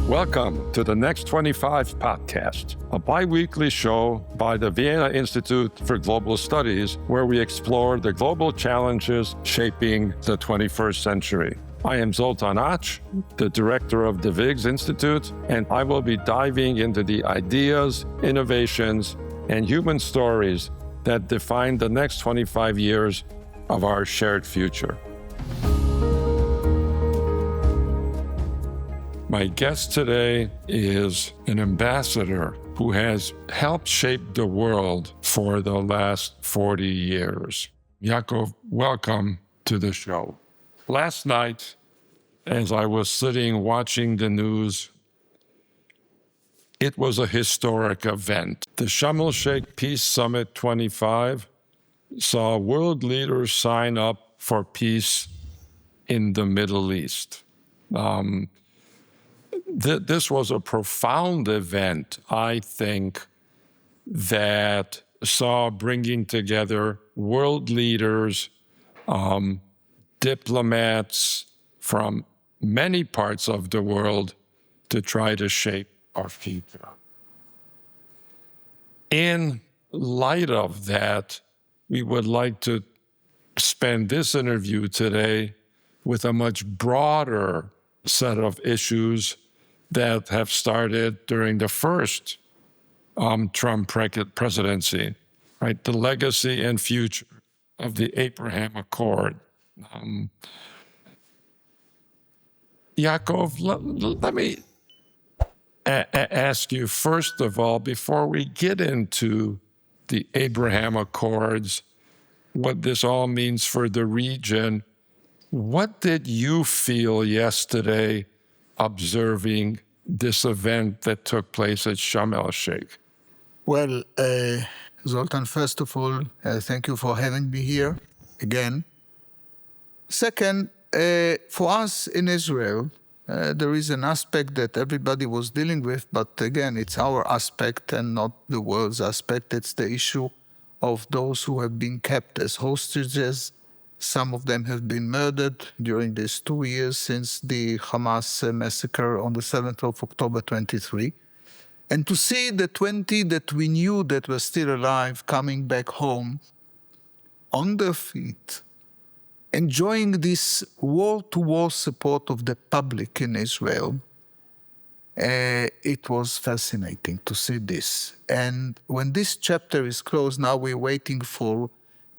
Welcome to the Next25 Podcast, a bi-weekly show by the Vienna Institute for Global Studies, where we explore the global challenges shaping the 21st century. I am Zoltán, the director of the VIGS Institute, and I will be diving into the ideas, innovations, and human stories that define the next 25 years of our shared future. My guest today is an ambassador who has helped shape the world for the last 40 years. Yakov, welcome to the show. Last night, as I was sitting watching the news, it was a historic event. The Sharm el-Sheikh Peace Summit 25 saw world leaders sign up for peace in the Middle East. This was a profound event, I think, that saw bringing together world leaders, diplomats from many parts of the world to try to shape our future. In light of that, we would like to spend this interview today with a much broader set of issues that have started during the first Trump presidency, right? The legacy and future of the Abraham Accord. Yakov, let me ask you, first of all, before we get into the Abraham Accords, what this all means for the region, what did you feel yesterday observing this event that took place at Sharm el-Sheikh? Well, Zoltán, first of all, thank you for having me here again. Second, for us in Israel, there is an aspect that everybody was dealing with, but again, it's our aspect and not the world's aspect. It's the issue of those who have been kept as hostages. Some of them have been murdered during these 2 years since the Hamas massacre on the 7th of October 23. And to see the 20 that we knew that were still alive coming back home on their feet, enjoying this wall-to-wall support of the public in Israel, it was fascinating to see this. And when this chapter is closed, now we're waiting for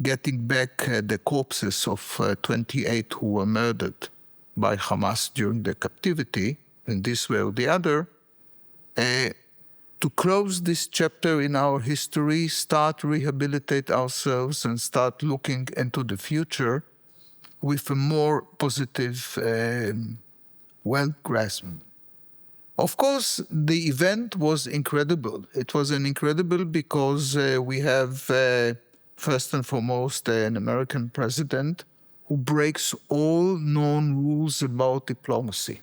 getting back the corpses of 28 who were murdered by Hamas during the captivity, in this way or the other, to close this chapter in our history, start rehabilitate ourselves and start looking into the future with a more positive grasp. Of course, the event was incredible. It was incredible because we have first and foremost, an American president who breaks all known rules about diplomacy.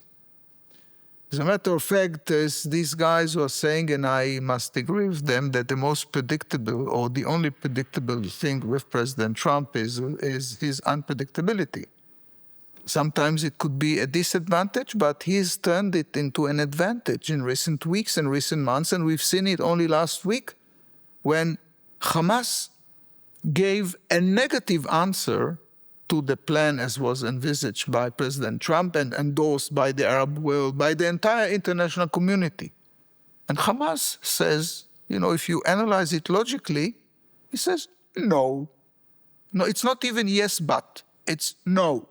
As a matter of fact, as these guys were saying, and I must agree with them, that the most predictable or the only predictable thing with President Trump is his unpredictability. Sometimes it could be a disadvantage, but he's turned it into an advantage in recent weeks and recent months, and we've seen it only last week when Hamas gave a negative answer to the plan as was envisaged by President Trump and endorsed by the Arab world, by the entire international community. And Hamas says, if you analyze it logically, he says, no. No, it's not even yes, but. It's no.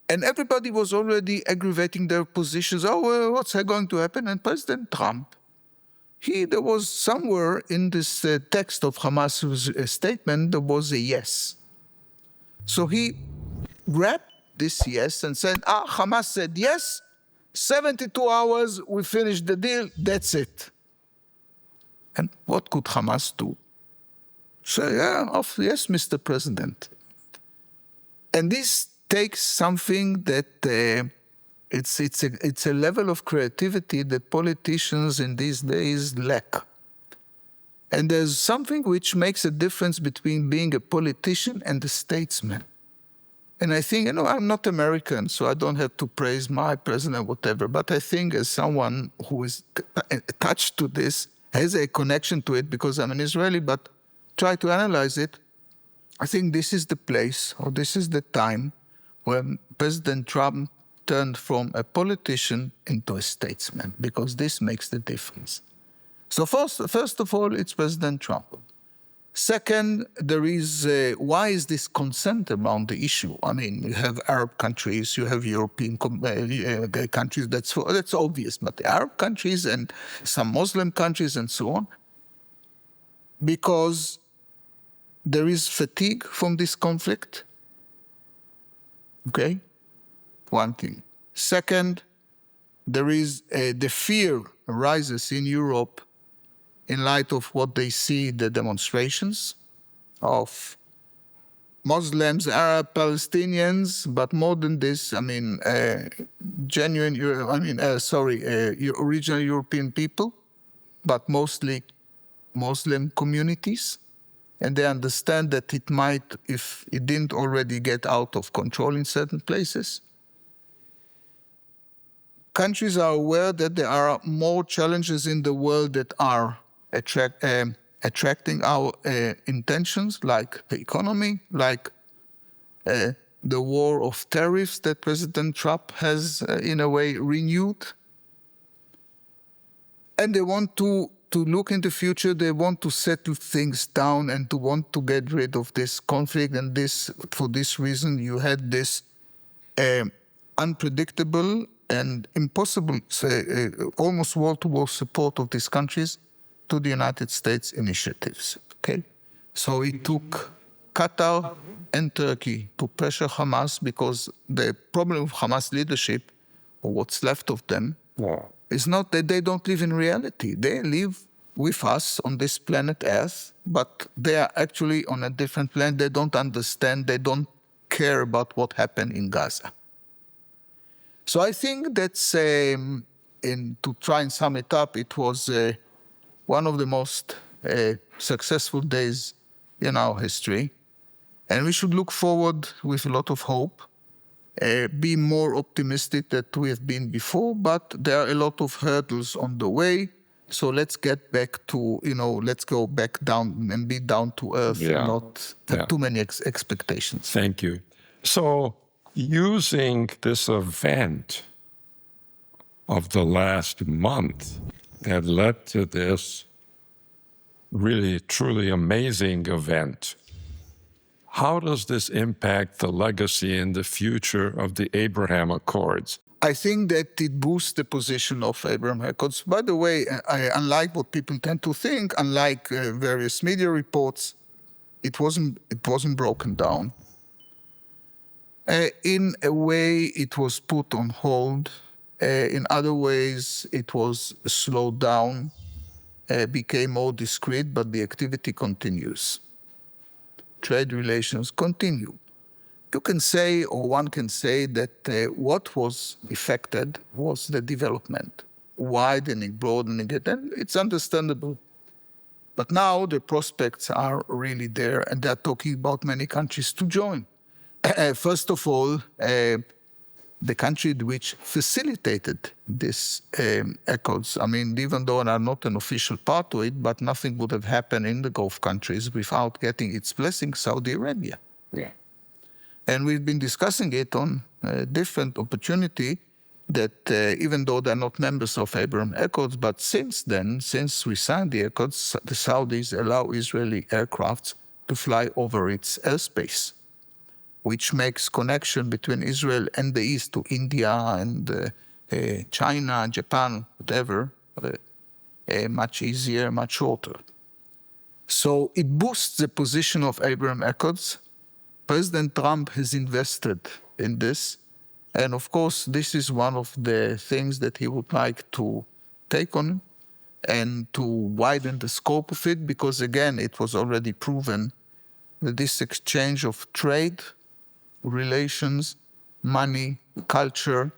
And everybody was already aggravating their positions. Oh, well, what's going to happen? And President Trump, there was somewhere in this text of Hamas's statement, there was a yes. So he grabbed this yes and said, Hamas said yes, 72 hours, we finished the deal, that's it. And what could Hamas do? Say, yes, Mr. President. And this takes something that it's a level of creativity that politicians in these days lack. And there's something which makes a difference between being a politician and a statesman. And I think, I'm not American, so I don't have to praise my president, whatever. But I think as someone who is attached to this, has a connection to it because I'm an Israeli, but try to analyze it, I think this is the place, or this is the time when President Trump turned from a politician into a statesman, because this makes the difference. So first of all, it's President Trump. Second, there is, why is this consent around the issue? I mean, you have Arab countries, you have European countries, that's obvious, but the Arab countries and some Muslim countries and so on, because there is fatigue from this conflict, okay? One thing. Second, there is the fear arises in Europe in light of what they see, the demonstrations of Muslims, Arab, Palestinians, but more than this, I mean, original European people, but mostly Muslim communities. And they understand that it might, if it didn't already get out of control in certain places. Countries are aware that there are more challenges in the world that are attracting our intentions, like the economy, like the war of tariffs that President Trump has, in a way, renewed. And they want to look in the future, they want to settle things down and to want to get rid of this conflict. And for this reason, you had this unpredictable and impossible, almost wall-to-wall support of these countries to the United States initiatives, okay? So it took Qatar and Turkey to pressure Hamas, because the problem of Hamas leadership, or what's left of them, is not that they don't live in reality. They live with us on this planet Earth, but they are actually on a different planet. They don't understand, they don't care about what happened in Gaza. So I think that's, to try and sum it up, it was one of the most successful days in our history. And we should look forward with a lot of hope, be more optimistic than we have been before, but there are a lot of hurdles on the way. So let's get back to, let's go back down and be down to earth and not have too many expectations. Thank you. So using this event of the last month that led to this really, truly amazing event, how does this impact the legacy and the future of the Abraham Accords? I think that it boosts the position of Abraham Accords. By the way, unlike what people tend to think, unlike various media reports, it wasn't broken down. In a way, it was put on hold. In other ways, it was slowed down, became more discreet, but the activity continues. Trade relations continue. You can say, or one can say, that what was affected was the development, widening, broadening it, and it's understandable. But now the prospects are really there, and they're talking about many countries to join. First of all, the country which facilitated these accords, I mean, even though they are not an official part of it, but nothing would have happened in the Gulf countries without getting its blessing, Saudi Arabia. Yeah. And we've been discussing it on a different opportunity that even though they're not members of Abraham Accords, but since then, since we signed the Accords, the Saudis allow Israeli aircrafts to fly over its airspace, which makes connection between Israel and the East to India and China, Japan, whatever, much easier, much shorter. So it boosts the position of Abraham Accords. President Trump has invested in this. And of course, this is one of the things that he would like to take on and to widen the scope of it, because again, it was already proven that this exchange of trade, relations, money, culture,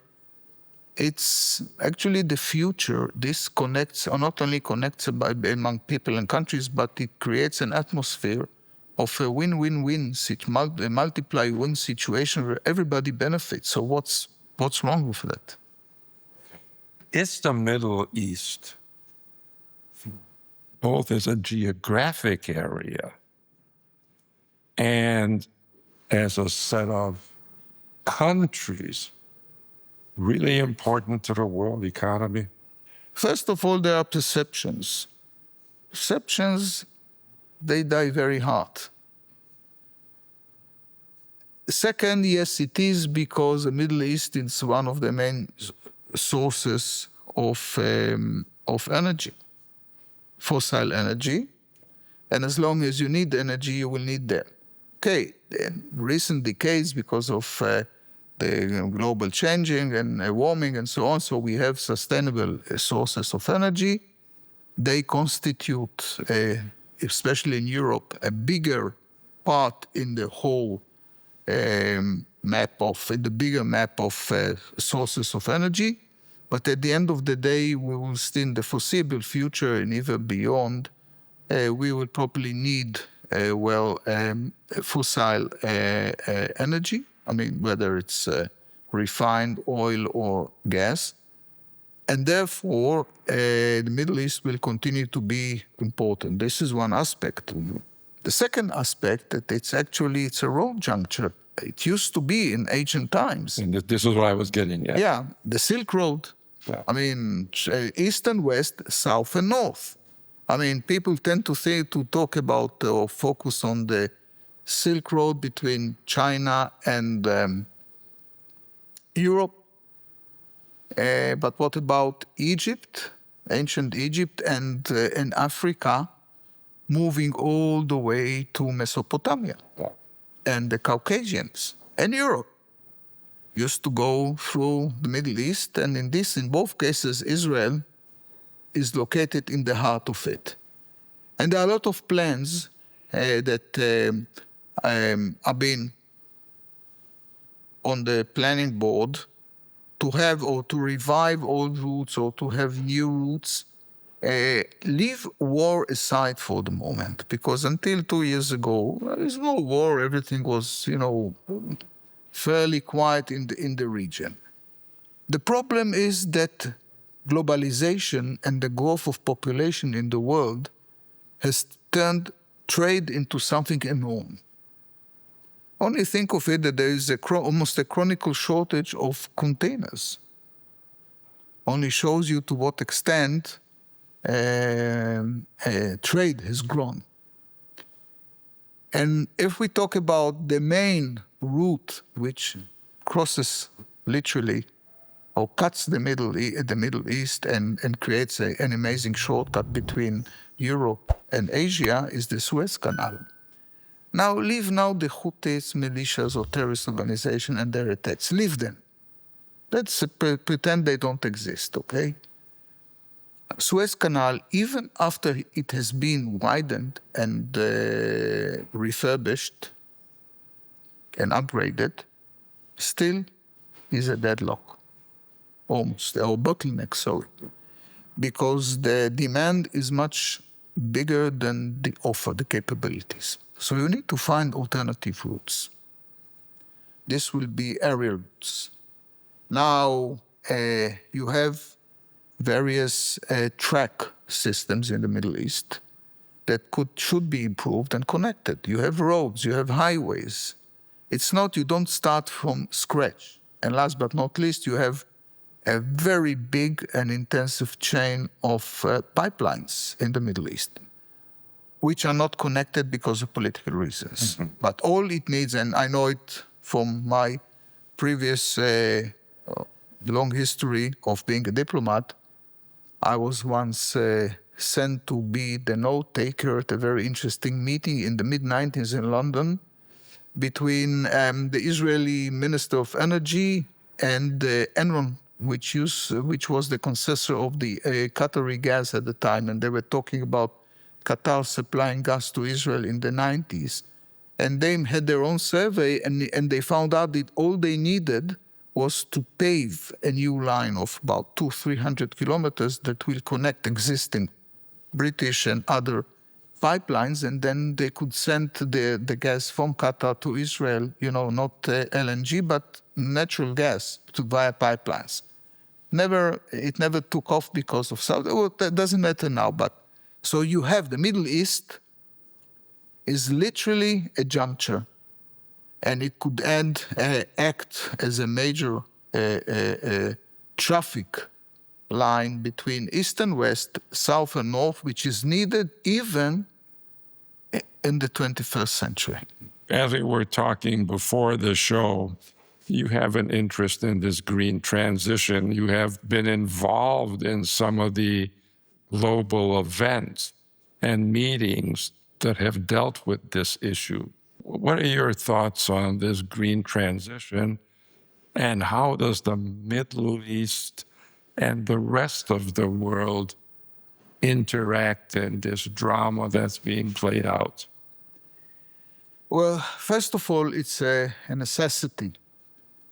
it's actually the future. This connects, or not only connects among people and countries, but it creates an atmosphere of a win-win-win, a multiply win situation where everybody benefits. So what's wrong with that? It's the Middle East, both as a geographic area and as a set of countries, really important to the world economy? First of all, there are perceptions. Perceptions, they die very hard. Second, yes, it is because the Middle East is one of the main sources of energy, fossil energy. And as long as you need energy, you will need them. Okay, in recent decades, because of the global changing and warming and so on, so we have sustainable sources of energy. They constitute, especially in Europe, a bigger part in the whole bigger map of sources of energy. But at the end of the day, we will still in the foreseeable future and even beyond, we will probably need fossil energy. I mean, whether it's refined oil or gas. And therefore, the Middle East will continue to be important. This is one aspect. The second aspect, that it's a road juncture. It used to be in ancient times. And this is what I was getting at. Yeah, the Silk Road. Yeah. I mean, east and west, south and north. I mean, people tend to talk about or focus on the Silk Road between China and Europe. But what about Egypt, ancient Egypt, and Africa, moving all the way to Mesopotamia? Yeah. And the Caucasians and Europe used to go through the Middle East, and in both cases, Israel is located in the heart of it. And there are a lot of plans that have been on the planning board to have or to revive old routes or to have new routes. Leave war aside for the moment, because until 2 years ago, there is no war. Everything was, fairly quiet in the region. The problem is that globalization and the growth of population in the world has turned trade into something enormous. Only think of it that there is almost a chronic shortage of containers. Only shows you to what extent trade has grown. And if we talk about the main route which crosses literally or cuts the Middle East and creates an amazing shortcut between Europe and Asia, is the Suez Canal. Now, leave the Houthis, militias, or terrorist organization and their attacks. Leave them. Let's pretend they don't exist, okay? Suez Canal, even after it has been widened and refurbished and upgraded, still is a deadlock, almost, or bottleneck, sorry, because the demand is much bigger than the offer, the capabilities. So you need to find alternative routes. This will be aerial routes. Now, you have various track systems in the Middle East that should be improved and connected. You have roads, you have highways. It's not, you don't start from scratch. And last but not least, you have a very big and intensive chain of pipelines in the Middle East, which are not connected because of political reasons. Mm-hmm. But all it needs, and I know it from my previous long history of being a diplomat, I was once sent to be the note taker at a very interesting meeting in the mid-90s in London between the Israeli Minister of Energy and Enron, which was the concessor of the Qatari gas at the time. And they were talking about Qatar supplying gas to Israel in the 90s. And they had their own survey, and they found out that all they needed was to pave a new line of about 200-300 kilometers that will connect existing British and other pipelines, and then they could send the gas from Qatar to Israel, not LNG, but natural gas via pipelines. It never took off because of Saudi. Well, that doesn't matter now, but so you have the Middle East is literally a juncture, and it could act as a major traffic line between east and west, south and north, which is needed even in the 21st century. As we were talking before the show, you have an interest in this green transition. You have been involved in some of the global events and meetings that have dealt with this issue. What are your thoughts on this green transition, and how does the Middle East and the rest of the world interact in this drama that's being played out? Well, first of all, it's a necessity.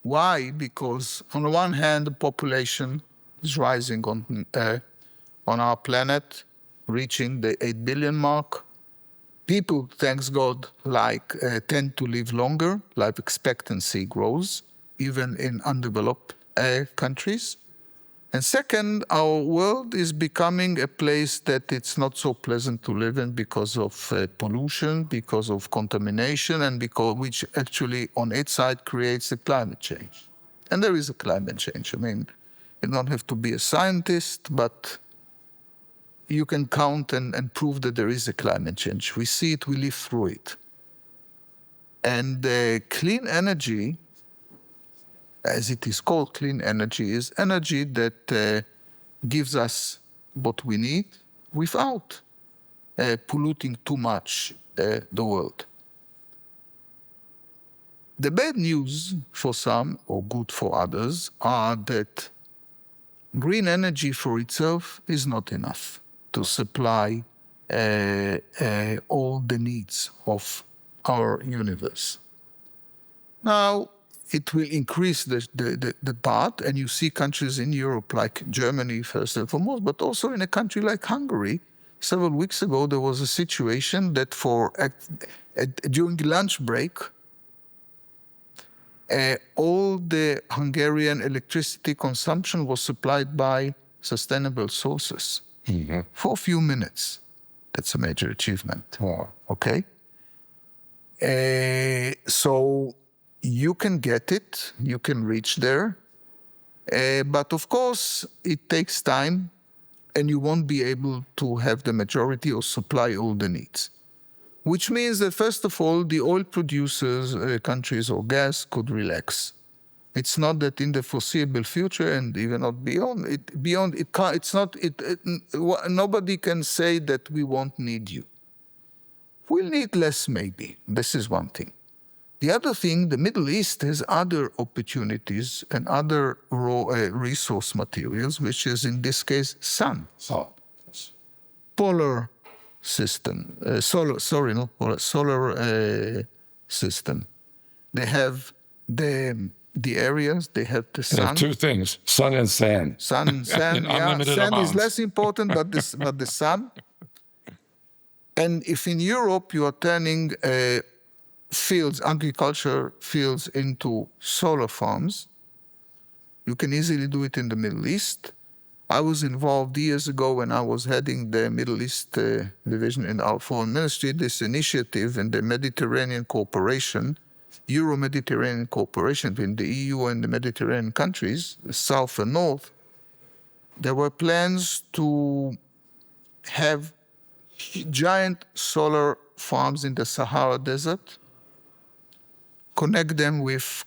Why? Because on the one hand, the population is rising on our planet, reaching the 8 billion mark. People, thanks God, tend to live longer. Life expectancy grows, even in undeveloped countries. And second, our world is becoming a place that it's not so pleasant to live in because of pollution, because of contamination, and which actually on its side creates a climate change. And there is a climate change. I mean, you don't have to be a scientist, but you can count and prove that there is a climate change. We see it, we live through it. And clean energy, as it is called, clean energy, is energy that gives us what we need without polluting too much the world. The bad news for some, or good for others, are that green energy for itself is not enough to supply all the needs of our universe. Now, it will increase the part, and you see countries in Europe like Germany, first and foremost, but also in a country like Hungary. Several weeks ago, there was a situation that during lunch break, all the Hungarian electricity consumption was supplied by sustainable sources for a few minutes. That's a major achievement. Wow. Okay? So you can get it, you can reach there, but of course it takes time, and you won't be able to have the majority or supply all the needs. Which means that first of all, the oil producers, countries or gas could relax. It's not that in the foreseeable future and even not nobody can say that we won't need you. We'll need less maybe. This is one thing. The other thing, the Middle East has other opportunities and other raw resource materials, which is in this case sun. Polar system, solar system. They have the areas, they have the sun. They have two things, sun and sand. Sun and sand, yeah. Sand is less important, but the sun. And if in Europe you are turning agriculture fields into solar farms, you can easily do it in the Middle East. I was involved years ago when I was heading the Middle East division in our foreign ministry, this initiative in the Mediterranean cooperation, Euro-Mediterranean cooperation between the EU and the Mediterranean countries, south and north. There were plans to have giant solar farms in the Sahara Desert, connect them with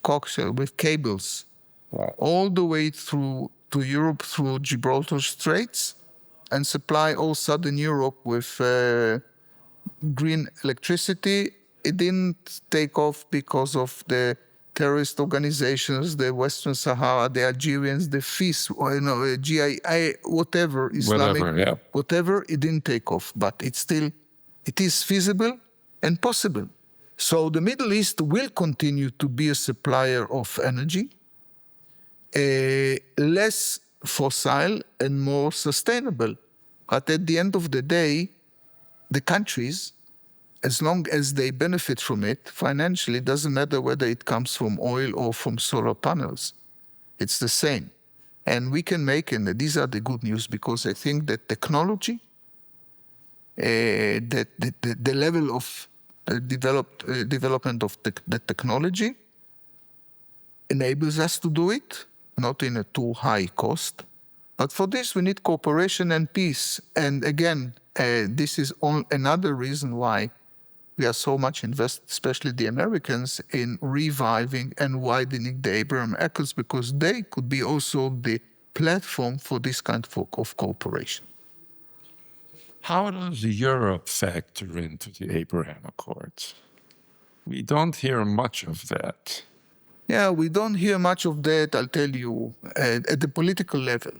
cables, all the way through to Europe through Gibraltar Straits, and supply all southern Europe with green electricity. It didn't take off because of the terrorist organizations, the Western Sahara, the Algerians, the FIS, GIA, whatever, Islamic, whatever, it didn't take off. But it is feasible and possible. So the Middle East will continue to be a supplier of energy, less fossil and more sustainable. But at the end of the day, the countries, as long as they benefit from it financially, it doesn't matter whether it comes from oil or from solar panels. It's the same. And we can make, and these are the good news, because I think that technology, that the level of development of the technology enables us to do it, not in a too high cost. But for this, we need cooperation and peace. And again, this is another reason why we are so much invested, especially the Americans, in reviving and widening the Abraham Accords, because they could be also the platform for this kind of cooperation. How does Europe factor into the Abraham Accords? We don't hear much of that. Yeah, we don't hear much of that, I'll tell you, at the political level.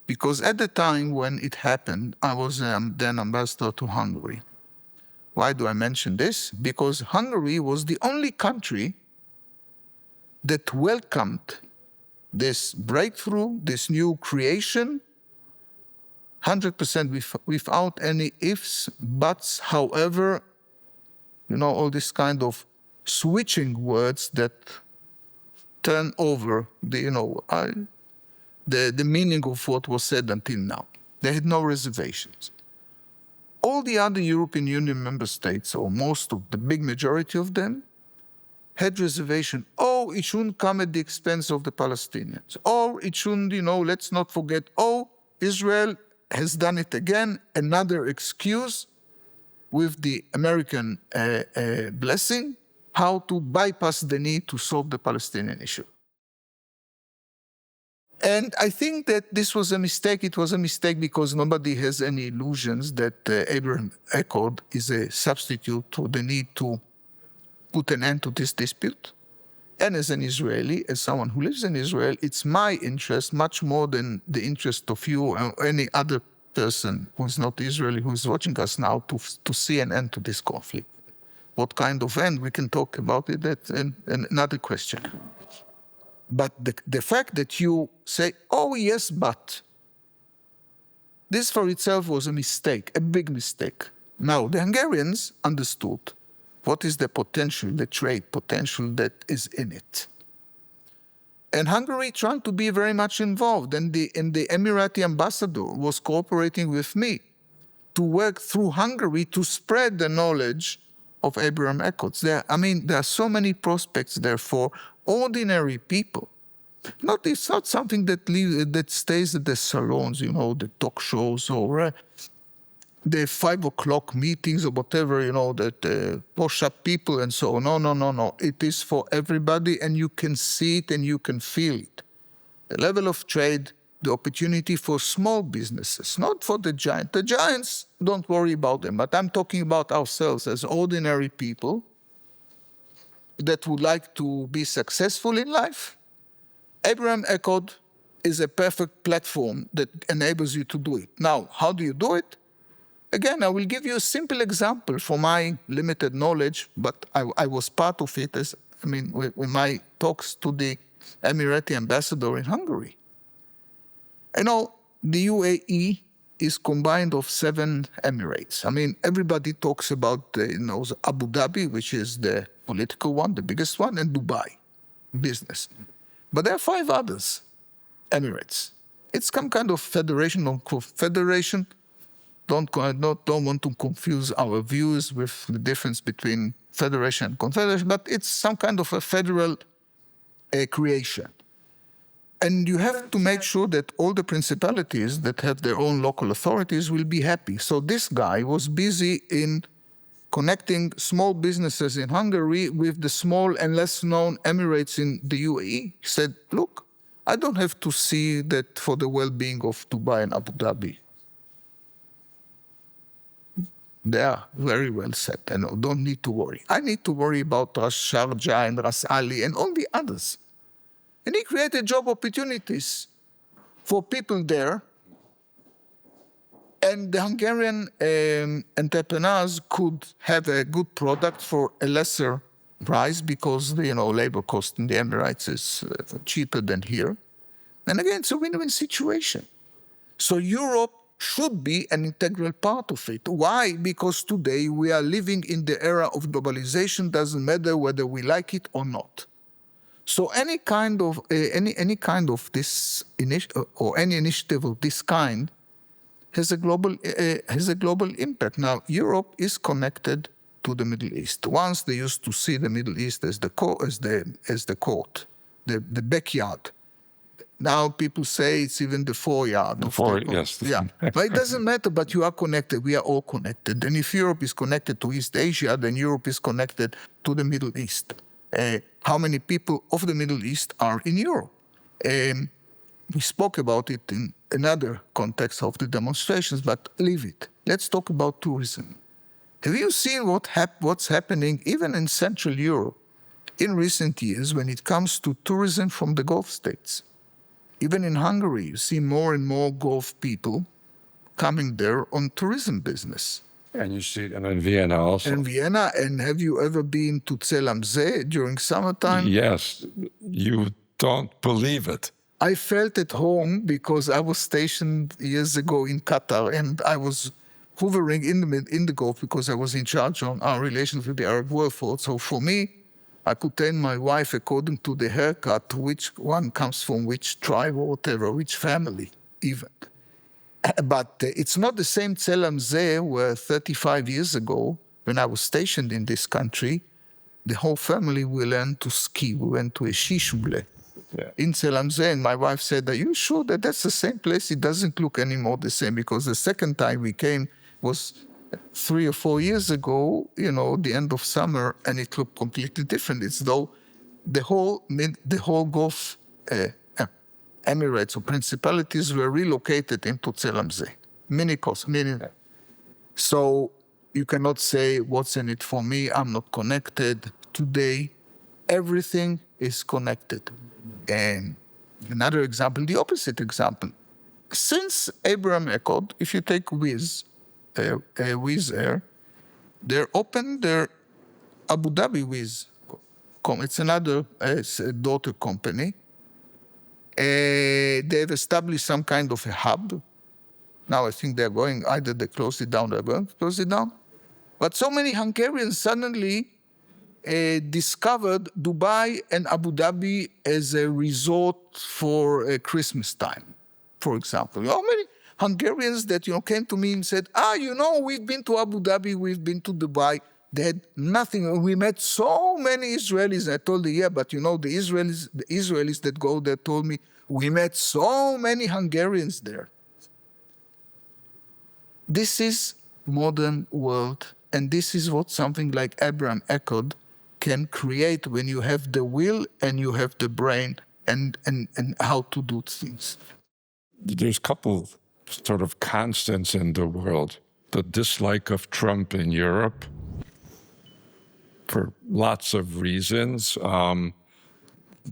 Because at the time when it happened, I was then ambassador to Hungary. Why do I mention this? Because Hungary was the only country that welcomed this breakthrough, this new creation, 100% without any ifs, buts, however, all this kind of switching words that turn over the meaning of what was said until now. They had no reservations. All the other European Union member states, or most of the big majority of them, had reservation. Oh, it shouldn't come at the expense of the Palestinians. Oh, it shouldn't, let's not forget. Oh, Israel has done it again. Another excuse with the American blessing, how to bypass the need to solve the Palestinian issue. And I think that this was a mistake. It was a mistake because nobody has any illusions that the Abraham Accord is a substitute for the need to put an end to this dispute. And as an Israeli, as someone who lives in Israel, it's my interest much more than the interest of you or any other person who is not Israeli, who is watching us now, to see an end to this conflict. What kind of end? We can talk about it. That's another question. But the fact that you say, oh, yes, but, this for itself was a mistake, a big mistake. Now, the Hungarians understood what is the potential, the trade potential that is in it. And Hungary tried to be very much involved, and the Emirati ambassador was cooperating with me to work through Hungary to spread the knowledge of Abraham Accords. There are so many prospects there for ordinary people. It's not something that stays at the salons, the talk shows or the 5 o'clock meetings or whatever, that push up people and so on. No. It is for everybody, and you can see it and you can feel it. The level of trade, the opportunity for small businesses, not for the giants. The giants, don't worry about them, but I'm talking about ourselves as ordinary people that would like to be successful in life. Abraham Accord is a perfect platform that enables you to do it. Now, how do you do it? Again, I will give you a simple example from my limited knowledge, but I was part of it with my talks to the Emirati ambassador in Hungary. The UAE is combined of 7 emirates. Everybody talks about Abu Dhabi, which is the political one, the biggest one, and Dubai, business. But there are 5 others, emirates. It's some kind of federation or confederation. Don't want to confuse our views with the difference between federation and confederation, but it's some kind of a federal creation. And you have to make sure that all the principalities that have their own local authorities will be happy. So this guy was busy in connecting small businesses in Hungary with the small and less known emirates in the UAE. He said, look, I don't have to see that for the well-being of Dubai and Abu Dhabi. They are very well set and don't need to worry. I need to worry about Ras Sharjah and Ras Ali and all the others. And he created job opportunities for people there. And the Hungarian entrepreneurs could have a good product for a lesser price because the labor cost in the Emirates is cheaper than here. And again, it's a win-win situation. So Europe should be an integral part of it. Why? Because today we are living in the era of globalization, doesn't matter whether we like it or not. So any kind of this or any initiative of this kind has a global impact. Now, Europe is connected to the Middle East. Once they used to see the Middle East as the court, the backyard. Now people say it's even the foreyard. Yes. Yeah, but it doesn't matter. But you are connected. We are all connected. And if Europe is connected to East Asia, then Europe is connected to the Middle East. How many people of the Middle East are in Europe? We spoke about it in another context of the demonstrations, but leave it. Let's talk about tourism. Have you seen what's happening even in Central Europe in recent years when it comes to tourism from the Gulf states? Even in Hungary, you see more and more Gulf people coming there on tourism business. And you see it in Vienna also. In Vienna, and have you ever been to Zell am See during summertime? Yes, you don't believe it. I felt at home because I was stationed years ago in Qatar, and I was hovering in the Gulf because I was in charge on our relations with the Arab world. So for me, I could tell my wife, according to the haircut, which one comes from which tribe or whatever, which family even. But it's not the same Zell am See where 35 years ago, when I was stationed in this country, the whole family we learned to ski. We went to a ski schule in Zell am See, and my wife said, "Are you sure that that's the same place? It doesn't look anymore the same," because the second time we came was 3 or 4 years ago, the end of summer, and it looked completely different. It's though the whole Gulf Emirates or principalities were relocated into Zell am See. So you cannot say, what's in it for me? I'm not connected. Today, everything is connected. And another example, the opposite example. Since Abraham Accord, if you take Wizz Air, they opened their Abu Dhabi Wizz. It's another daughter company. They've established some kind of a hub. Now I think they're going, either they close it down, they're going to close it down. But so many Hungarians suddenly discovered Dubai and Abu Dhabi as a resort for Christmas time, for example. How many Hungarians that came to me and said, we've been to Abu Dhabi, we've been to Dubai. They had nothing. We met so many Israelis. I told them, but the Israelis that go there told me, we met so many Hungarians there. This is modern world, and this is what something like Abraham Accord can create when you have the will and you have the brain and how to do things. There's a couple sort of constants in the world. The dislike of Trump in Europe, for lots of reasons.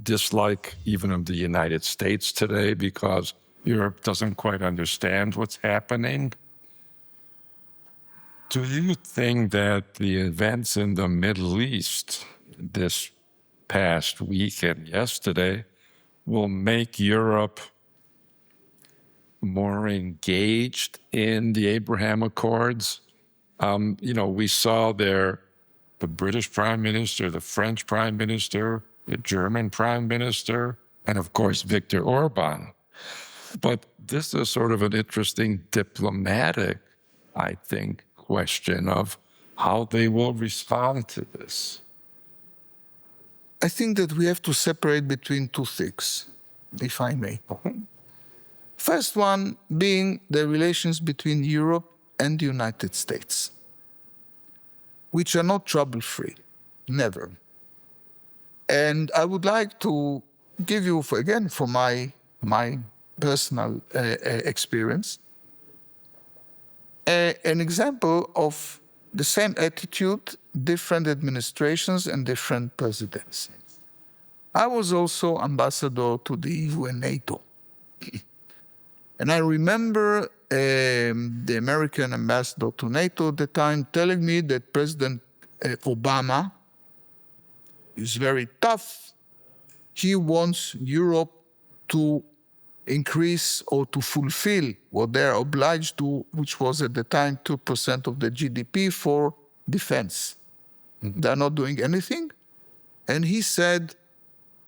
Dislike even of the United States today because Europe doesn't quite understand what's happening. Do you think that the events in the Middle East this past week and yesterday will make Europe more engaged in the Abraham Accords? We saw the British Prime Minister, the French Prime Minister, the German Prime Minister, and of course, Viktor Orban. But this is sort of an interesting diplomatic, I think, question of how they will respond to this. I think that we have to separate between two things, if I may. First one being the relations between Europe and the United States, which are not trouble-free, never. And I would like to give you, from my personal experience, an example of the same attitude, different administrations and different presidencies. I was also ambassador to the EU and NATO. And I remember the American ambassador to NATO at the time telling me that President Obama is very tough. He wants Europe to increase or to fulfill what they're obliged to, which was at the time 2% of the GDP for defense. They're not doing anything. And he said,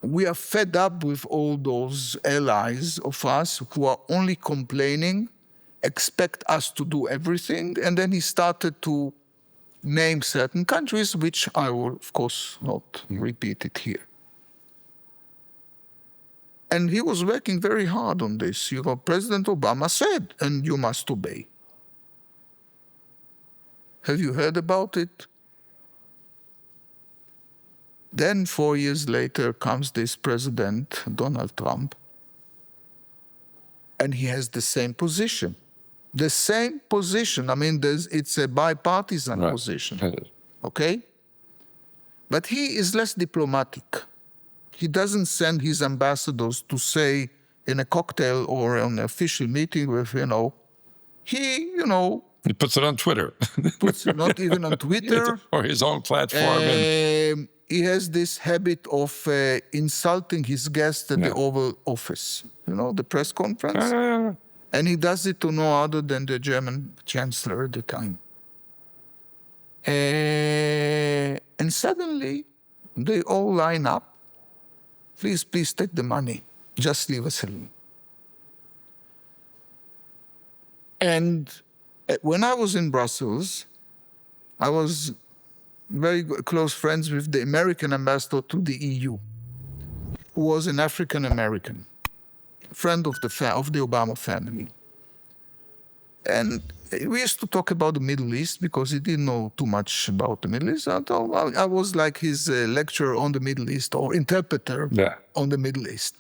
we are fed up with all those allies of us who are only complaining, expect us to do everything. And then he started to name certain countries, which I will, of course, not repeat it here. And he was working very hard on this. President Obama said, and you must obey. Have you heard about it? Then 4 years later comes this president, Donald Trump, and he has the same position. The same position. I mean, it's a bipartisan position. Okay? But he is less diplomatic. He doesn't send his ambassadors to say in a cocktail or an official meeting with, he puts it on Twitter. puts it not even on Twitter. Or his own platform. He has this habit of insulting his guests at the Oval Office, the press conference. And he does it to no other than the German chancellor at the time. And suddenly, they all line up. Please take the money. Just leave us alone. And when I was in Brussels, I was very close friends with the American ambassador to the EU, who was an African American, friend of the Obama family. And we used to talk about the Middle East because he didn't know too much about the Middle East. I was like his lecturer on the Middle East or interpreter on the Middle East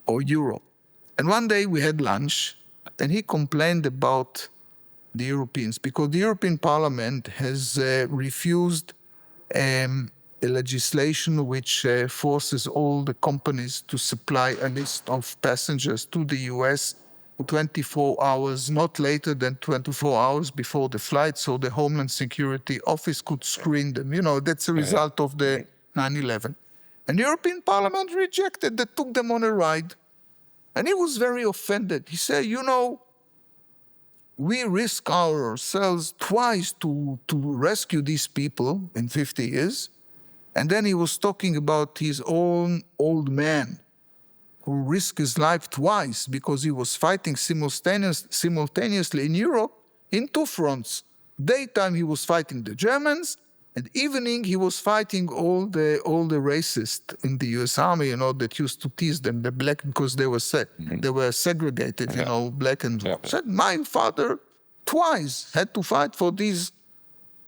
or Europe. And one day we had lunch and he complained about the Europeans because the European Parliament has refused a legislation which forces all the companies to supply a list of passengers to the US 24 hours, not later than 24 hours before the flight, so the Homeland Security Office could screen them. That's a result of the 9/11. And the European Parliament rejected that, took them on a ride. And he was very offended. He said, we risk ourselves twice to rescue these people in 50 years. And then he was talking about his own old man who risked his life twice because he was fighting simultaneously in Europe in two fronts. Daytime he was fighting the Germans, and evening he was fighting all the racists in the U.S. Army, that used to tease them, the black, because they were segregated, black and white. Said, my father twice had to fight for these.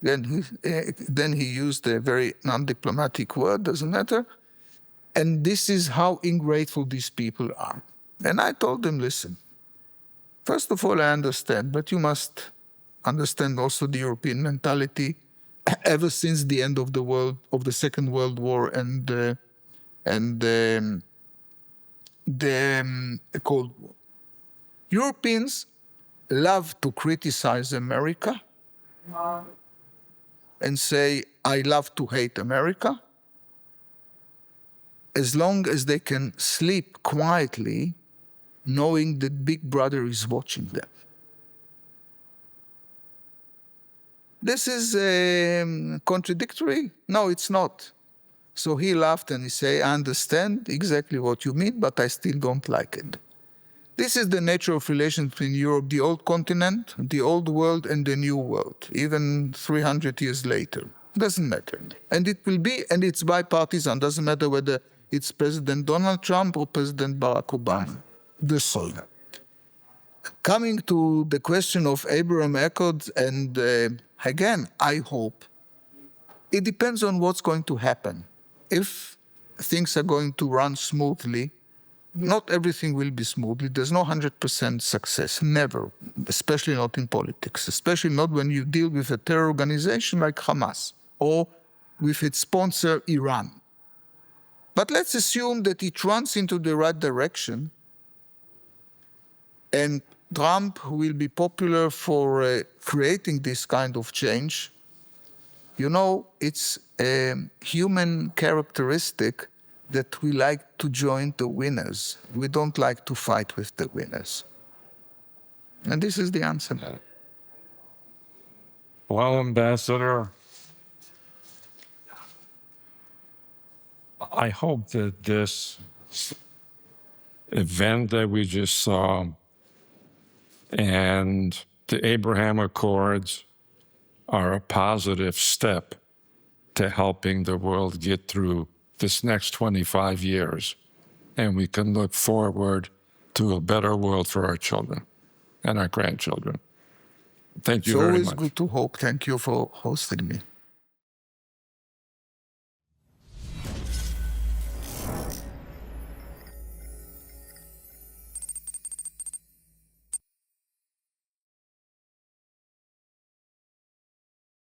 Then he used a very non-diplomatic word, doesn't matter. And this is how ungrateful these people are. And I told them, listen, first of all, I understand, but you must understand also the European mentality ever since the end of the Second World War and the Cold War. Europeans love to criticize America and say, I love to hate America, as long as they can sleep quietly, knowing that Big Brother is watching them. This is contradictory? No, it's not. So he laughed and he said, I understand exactly what you mean, but I still don't like it. This is the nature of relations between Europe, the old continent, the old world, and the new world, even 300 years later. Doesn't matter. And it will be, and it's bipartisan. Doesn't matter whether it's President Donald Trump or President Barack Obama. The same. Coming to the question of Abraham Accords, and again, I hope, it depends on what's going to happen. If things are going to run smoothly, not everything will be smoothly. There's no 100% success, never, especially not in politics, especially not when you deal with a terror organization like Hamas or with its sponsor, Iran. But let's assume that it runs into the right direction and Trump will be popular for creating this kind of change. It's a human characteristic that we like to join the winners. We don't like to fight with the winners. And this is the answer. Well, Ambassador, I hope that this event that we just saw and the Abraham Accords are a positive step to helping the world get through this next 25 years. And we can look forward to a better world for our children and our grandchildren. Thank you very much. It's always good to hope. Thank you for hosting me.